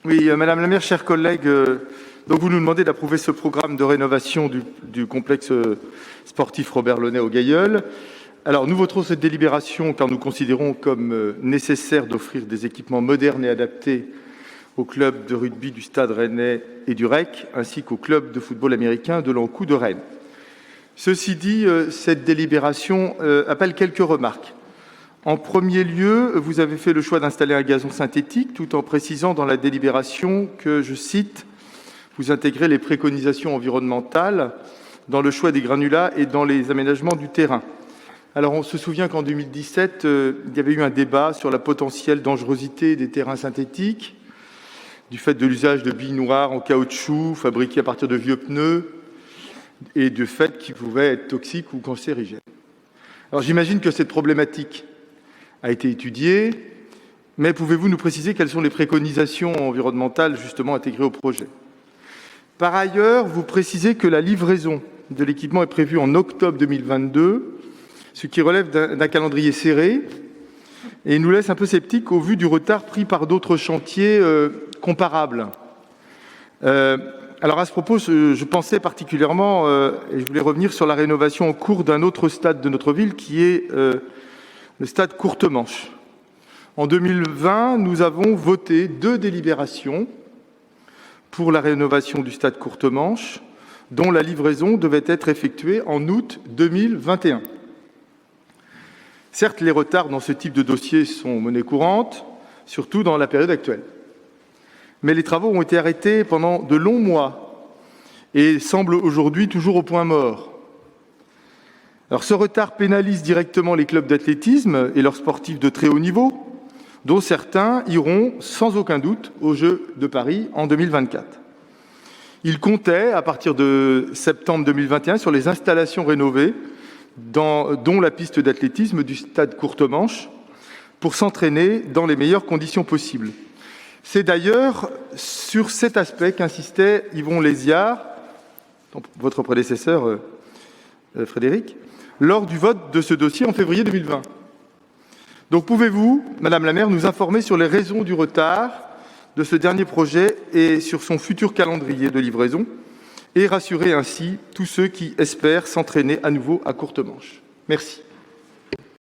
Oui, Madame la maire, chers collègues, donc vous nous demandez d'approuver ce programme de rénovation du complexe sportif Robert Launay au Gailleul. Alors, nous voterons cette délibération car nous considérons comme nécessaire d'offrir des équipements modernes et adaptés au club de rugby du Stade Rennais et du REC, ainsi qu'au club de football américain de l'Ankou de Rennes. Ceci dit, cette délibération appelle quelques remarques. En premier lieu, vous avez fait le choix d'installer un gazon synthétique tout en précisant dans la délibération que, je cite, « vous intégrez les préconisations environnementales dans le choix des granulats et dans les aménagements du terrain ». Alors on se souvient qu'en 2017, il y avait eu un débat sur la potentielle dangerosité des terrains synthétiques, du fait de l'usage de billes noires en caoutchouc fabriquées à partir de vieux pneus et du fait qu'ils pouvaient être toxiques ou cancérigènes. Alors j'imagine que cette problématique a été étudiée, mais pouvez-vous nous préciser quelles sont les préconisations environnementales justement intégrées au projet? Par ailleurs, vous précisez que la livraison de l'équipement est prévue en octobre 2022, ce qui relève d'un calendrier serré et nous laisse un peu sceptiques au vu du retard pris par d'autres chantiers comparables. Alors à ce propos, je pensais particulièrement, et je voulais revenir sur la rénovation en cours d'un autre stade de notre ville qui est le stade Courtemanche. En 2020, nous avons voté 2 délibérations pour la rénovation du stade Courtemanche, dont la livraison devait être effectuée en août 2021. Certes, les retards dans ce type de dossier sont monnaie courante, surtout dans la période actuelle. Mais les travaux ont été arrêtés pendant de longs mois et semblent aujourd'hui toujours au point mort. Alors, ce retard pénalise directement les clubs d'athlétisme et leurs sportifs de très haut niveau, dont certains iront sans aucun doute aux Jeux de Paris en 2024. Ils comptaient, à partir de septembre 2021, sur les installations rénovées, dont la piste d'athlétisme du stade Courtemanche, pour s'entraîner dans les meilleures conditions possibles. C'est d'ailleurs sur cet aspect qu'insistait Yvon Léziard, votre prédécesseur Frédéric, lors du vote de ce dossier en février 2020. Donc pouvez-vous, Madame la maire, nous informer sur les raisons du retard de ce dernier projet et sur son futur calendrier de livraison et rassurer ainsi tous ceux qui espèrent s'entraîner à nouveau à Courtemanche. Merci.